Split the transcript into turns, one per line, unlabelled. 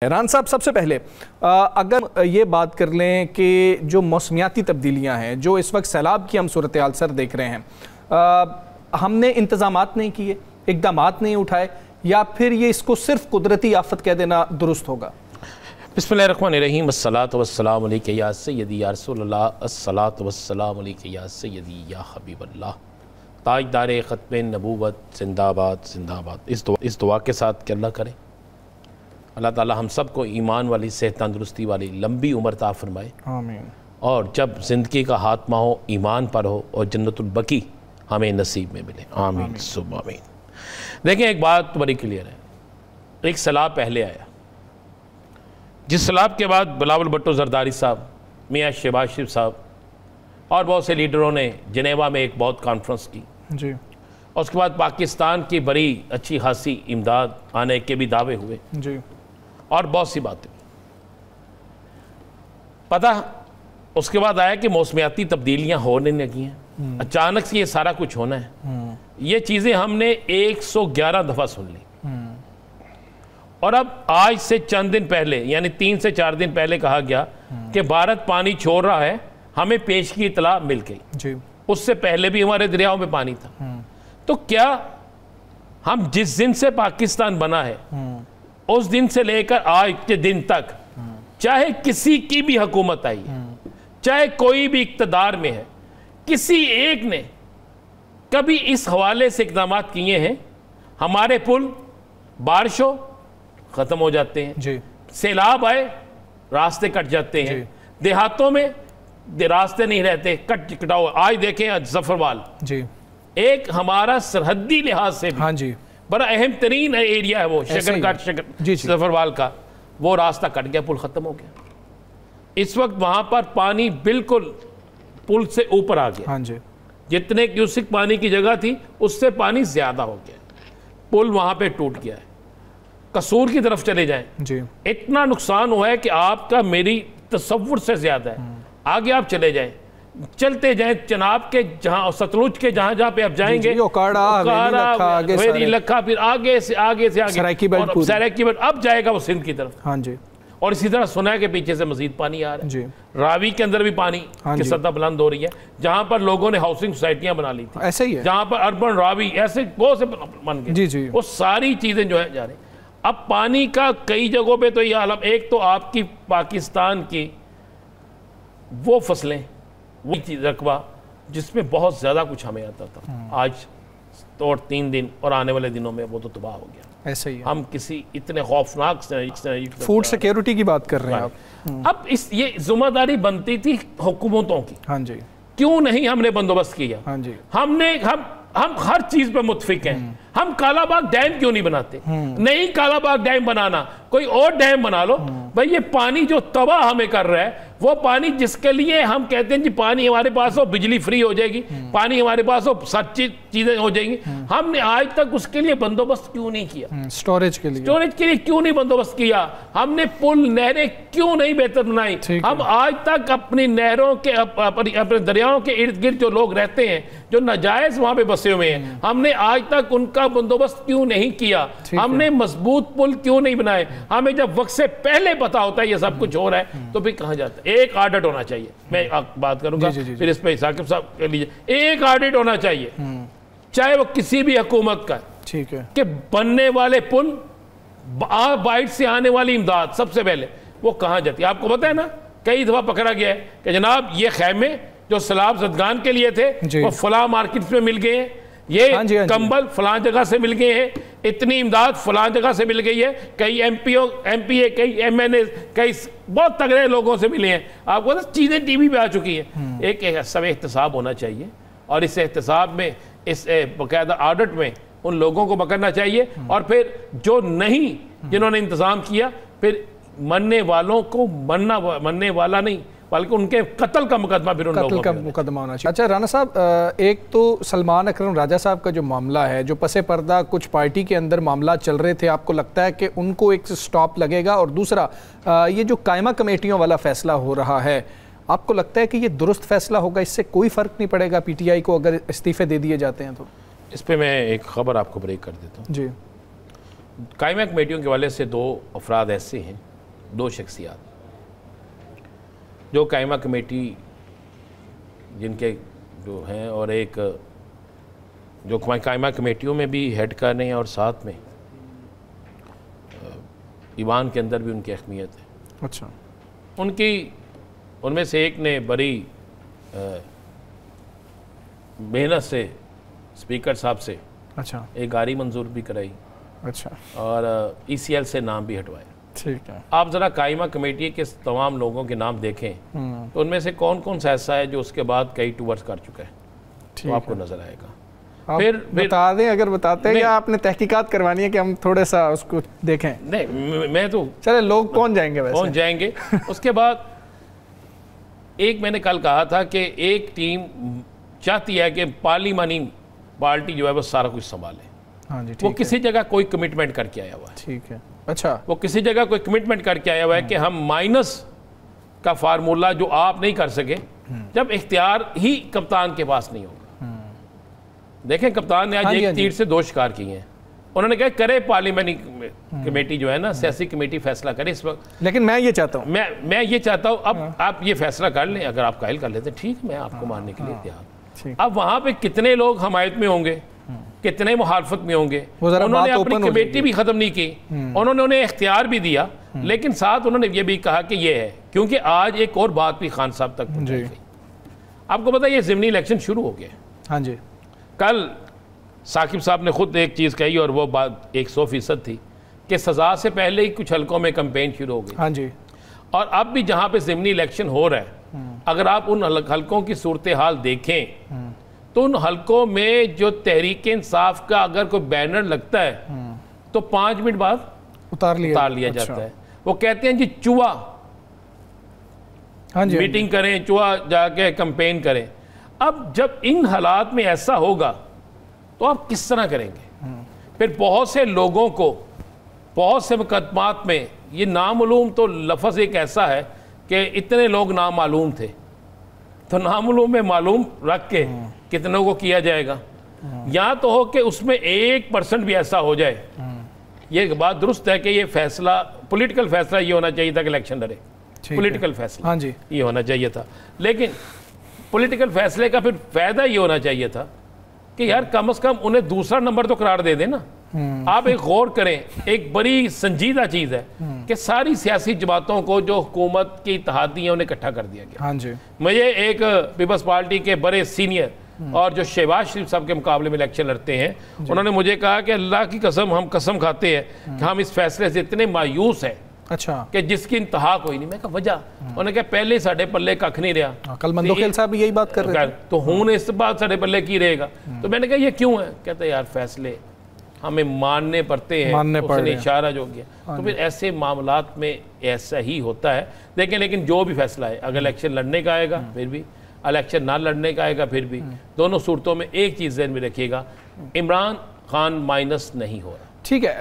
रान साहब, सबसे पहले अगर ये बात कर लें कि जो मौसमियाती तब्दीलियां हैं, जो इस वक्त सैलाब की हम सूरत हाल सर देख रहे हैं, हमने इंतजामात नहीं किए, इक़दामात नहीं उठाए, या फिर ये इसको सिर्फ कुदरती आफत कह देना दुरुस्त होगा?
बिस्मिल्लाहिर्रहमानिर्रहीम, अस्सलातु वस्सलामु अलैका या सय्यदी या रसूलल्लाह, अस्सलातु वस्सलामु अलैका या सय्यदी या हबीबल्लाह, ताजदार ख़त्म नबूवत जिंदाबाद जिंदाबाद। इस दुआ के साथ कि अल्लाह करे अल्लाह ताला हम सब को ईमान वाली, सेहत तंदुरुस्ती वाली लंबी उम्र ता फरमाए, आमीन। और जब ज़िंदगी का हाथमा हो, ईमान पर हो और जन्नतुल बकी हमें नसीब में मिले, आमीन सुम्मा आमीन। देखें, एक बात बड़ी क्लियर है, एक सैलाब पहले आया, जिस सैलाब के बाद बिलावल भुट्टो जरदारी साहब, मियाँ शहबाज शरीफ साहब और बहुत से लीडरों ने जिनेवा में एक बहुत कॉन्फ्रेंस की जी, और उसके बाद पाकिस्तान की बड़ी अच्छी खासी इमदाद आने के भी दावे हुए जी, और बहुत सी बातें पता। उसके बाद आया कि मौसमियाती तब्दीलियां होने लगी हैं, अचानक से ये सारा कुछ होना है। ये चीज़ें हमने 111 दफ़ा सुन ली, और अब आज से चंद दिन पहले, यानी 3 से 4 दिन पहले कहा गया कि भारत पानी छोड़ रहा है, हमें पेश की इतला मिल गई जी। उससे पहले भी हमारे दरियाओं में पानी था। तो क्या हम जिस दिन से पाकिस्तान बना है उस दिन से लेकर आज के दिन तक, चाहे किसी की भी हुकूमत आई है, चाहे कोई भी इक़्तिदार में है, किसी एक ने कभी इस हवाले से इक़दाम किए हैं? हमारे पुल बारिशों ख़त्म हो जाते हैं जी, सैलाब आए रास्ते कट जाते हैं, देहातों में रास्ते नहीं रहते, कटाओ। आज देखें जफरवाल जी, एक हमारा सरहदी लिहाज से भी हाँ जी बड़ा अहम तरीन एरिया है वो, शकरकाट जफरवाल का, वो रास्ता कट गया, पुल ख़त्म हो गया। इस वक्त वहाँ पर पानी बिल्कुल पुल से ऊपर आ गया, हाँ जी, जितने क्यूसिक पानी की जगह थी उससे पानी ज़्यादा हो गया, पुल वहाँ पे टूट गया है। कसूर की तरफ चले जाएं जी, इतना नुकसान हुआ है कि आपका मेरी तसव्वुर से ज़्यादा है। आगे आप चले जाएं, चलते जाएं, चनाब के जहाँ, सतलुज के जहाँ जहाँ पे आप जाएंगे, वेरी लखा, फिर आगे से आगे सरायकी बेल्ट, अब जाएगा वो सिंध की तरफ, हाँ जी। और इसी तरह सुना है कि पीछे से मजीद पानी आ रहा है जी, रावी के अंदर भी पानी की सतह बुलंद हो रही है, जहाँ पर लोगों ने हाउसिंग सोसाइटियाँ बना ली थी, ऐसे ही है, जहाँ पर अर्बन रावी ऐसे बहुत से बन गए जी जी, वो सारी चीज़ें जो है जा रही। अब पानी का कई जगहों पे तो ये आलम, एक तो आपकी पाकिस्तान की वो फसलें, वो चीज़ रकबा जिसमें बहुत ज़्यादा कुछ हमें आता था, आज तो और 3 दिन और आने वाले दिनों में वो तो तबाह हो गया। ऐसे ही हम किसी इतने खौफनाक फूड सिक्योरिटी की बात कर रहे हैं आप। अब ये जिम्मेदारी बनती थी हुकूमतों की, हाँ जी, क्यों नहीं हमने बंदोबस्त किया? हाँ जी, हम हर चीज पर मुत्फिक हैं। हम कालाबाग डैम क्यों नहीं बनाते? नहीं, कालाबाग डैम बनाना, कोई और डैम बना लो भाई। ये पानी जो तबाह हमें कर रहा है, वो पानी जिसके लिए हम कहते हैं जी पानी हमारे पास हो, बिजली फ्री हो जाएगी, पानी हमारे पास हो, सब चीजें हो जाएंगी, हमने आज तक उसके लिए बंदोबस्त क्यों नहीं किया? स्टोरेज के लिए क्यों नहीं बंदोबस्त किया? हमने पुल, नहरें क्यों नहीं बेहतर बनाई? हम आज तक अपनी नहरों के, अपने दरियाओं के इर्द गिर्द जो लोग रहते हैं, जो नाजायज वहां पे बसे हुए हैं, हमने आज तक उनका बंदोबस्त क्यों नहीं किया? हमने मजबूत पुल क्यों नहीं बनाए? हमें जब वक्त से पहले पता होता है ये सब कुछ हो रहा है, तो फिर कहाँ जाता है? एक ऑडिट होना चाहिए, मैं बात करूंगा फिर इस पे साकिब साहब कह लीजिए। एक ऑडिट होना चाहिए, चाहे वो किसी भी हुकूमत का, ठीक है, कि बनने वाले पुल, बाइट से आने वाली इमदाद सबसे पहले वो कहाँ जाती है? आपको पता है ना, कई दफा पकड़ा गया है कि जनाब ये खैमे जो सैलाब जदगान के लिए थे वो फला मार्केट में मिल गए हैं, ये कंबल फलां जगह से मिल गए हैं, इतनी इमदाद फलां जगह से मिल गई है, कई एमपीए, कई एमएनए, कई बहुत तगड़े लोगों से मिले हैं। आपको पता चीज़ें टीवी पे आ चुकी हैं। एक सब एहतसाब होना चाहिए, और इस एहतसाब में, इस बाकायदा ऑडिट में उन लोगों को पकड़ना चाहिए, और फिर जो नहीं, जिन्होंने इंतज़ाम किया, फिर मरने वालों को मरने वाला नहीं, बल्कि उनके कत्ल का मुकदमा फिर मुकदमा होना चाहिए। अच्छा राना साहब, एक तो सलमान अकरम राजा साहब का जो मामला है, जो पसे पर्दा कुछ पार्टी के अंदर मामला चल रहे थे, आपको लगता है कि उनको एक स्टॉप लगेगा? और दूसरा, ये जो कायमा कमेटियों वाला फैसला हो रहा है, आपको लगता है कि ये दुरुस्त फैसला होगा? इससे कोई फ़र्क नहीं पड़ेगा PTI को अगर इस्तीफ़े दे दिए जाते हैं तो? इस पर मैं एक ख़बर आपको ब्रेक कर देता हूँ जी। कायमा कमेटियों के हवाले से 2 अफराद ऐसे हैं दो शख्सियात जो कायमा कमेटी जिनके जो हैं और एक जो कायमा कमेटियों में भी हेड कर रहे हैं और साथ में ईवान के अंदर भी उनकी अहमियत है।
अच्छा,
उनमें से एक ने बड़ी मेहनत से स्पीकर साहब से
अच्छा
एक गाड़ी मंजूर भी कराई,
अच्छा,
और ECL से नाम भी हटवाए।
ठीक है।
आप ज़रा कायमा कमेटी के तमाम लोगों के नाम देखें तो उनमें से कौन कौन सा ऐसा है जो उसके बाद कई टूर्स कर चुका है, तो आपको नज़र आएगा।
आप फिर बता दें, अगर बताते हैं या आपने तहकीकात करवानी है कि हम थोड़ा सा उसको देखें?
नहीं, मैं तो
चले, लोग पहुंच जाएंगे, वैसे
पहुंच जाएंगे। उसके बाद एक मैंने कल कहा था कि एक टीम चाहती है कि पार्लिमानी पार्टी जो है वो सारा कुछ संभाले।
हाँ जी,
वो किसी जगह कोई कमिटमेंट करके आया हुआ है।
ठीक है। अच्छा,
वो किसी जगह कोई कमिटमेंट करके आया हुआ है कि हम माइनस का फार्मूला जो आप नहीं कर सके, जब इख्तियार ही कप्तान के पास नहीं होगा। देखें, कप्तान ने आज एक तीर से दो शिकार किए हैं। उन्होंने कहा करे पार्लियामेंट्री कमेटी जो है ना, सियासी कमेटी फैसला करे इस वक्त।
लेकिन मैं ये चाहता हूँ,
मैं ये चाहता हूँ अब आप ये फैसला कर लें, अगर आप कायल कर लेते हैं ठीक, मैं आपको मानने के लिए तैयार। अब वहां पे कितने लोग हमायत में होंगे, कितने मुखालफत में होंगे, उन्होंने अपनी कमेटी भी खत्म नहीं की, उन्होंने उन्हें इख्तियार भी दिया, लेकिन साथ उन्होंने ये भी कहा कि ये है, क्योंकि आज एक और बात भी खान साहब तक पहुंच गई। आपको पता है ये ज़िमनी इलेक्शन शुरू हो गया।
हाँ जी, कल
साकिब साहब ने खुद एक चीज़ कही और वो बात 100% थी कि सज़ा से पहले ही कुछ हलकों में कैंपेन शुरू हो गई।
हाँ जी,
और अब भी जहाँ पे ज़िमनी इलेक्शन हो रहा है, अगर आप उन हलकों की सूरत हाल देखें तो उन हलकों में जो तहरीक इंसाफ का अगर कोई बैनर लगता है तो 5 मिनट बाद उतार लिया
अच्छा।
जाता है। वो कहते हैं जी चूहा,
हाँ जी,
मीटिंग करें, चूहा जाके कैंपेन करें। अब जब इन हालात में ऐसा होगा तो आप किस तरह करेंगे? फिर बहुत से लोगों को बहुत से मुकदमात में ये नामालूम, तो लफ्ज़ एक ऐसा है कि इतने लोग नामालूम थे, तो नामालूम में मालूम रख के कितनों को किया जाएगा? या तो हो कि उसमें 1% भी ऐसा हो जाए। ये बात दुरुस्त है कि ये फैसला, पॉलिटिकल फैसला ये होना चाहिए था कि इलेक्शन लड़े, पॉलिटिकल फैसला,
हाँ जी,
ये होना चाहिए था। लेकिन पॉलिटिकल फैसले का फिर फायदा ये होना चाहिए था कि यार कम से कम उन्हें दूसरा नंबर तो करार दे देना। आप एक गौर करें, एक बड़ी संजीदा चीज़ है कि सारी सियासी जमातों को जो हुकूमत की इत्तेहादी है उन्हें इकट्ठा कर दिया गया।
हाँ जी,
मुझे एक पीपल्स पार्टी के बड़े सीनियर और जो शहबाज शरीफ साहब के मुकाबले में इलेक्शन लड़ते हैं, उन्होंने मुझे कहा कि अल्लाह की कसम हम कसम खाते हैं कि हम इस फैसले से इतने मायूस हैं, अच्छा, कि जिसकी इंतहा कोई नहीं। मैं कहा वजह, उन्होंने कहा पहले साढ़े पल्ले कख नहीं रहा।
कल मंदोखेल साहब भी यही बात कर रहे थे,
तो हूं इस बात साढ़े पल्ले की रहेगा। तो मैंने कहा ये क्यों है? कहते यार फैसले हमें मानने पड़ते हैं, उसने इशारा जो किया। तो फिर ऐसे मामलात में ऐसा ही होता है। लेकिन जो भी फैसला है, अगर इलेक्शन लड़ने का आएगा फिर भी, इलेक्शन ना लड़ने का आएगा फिर भी, दोनों सूरतों में एक चीज़ ज़हन में रखिएगा, इमरान खान माइनस नहीं हो रहा।
ठीक है।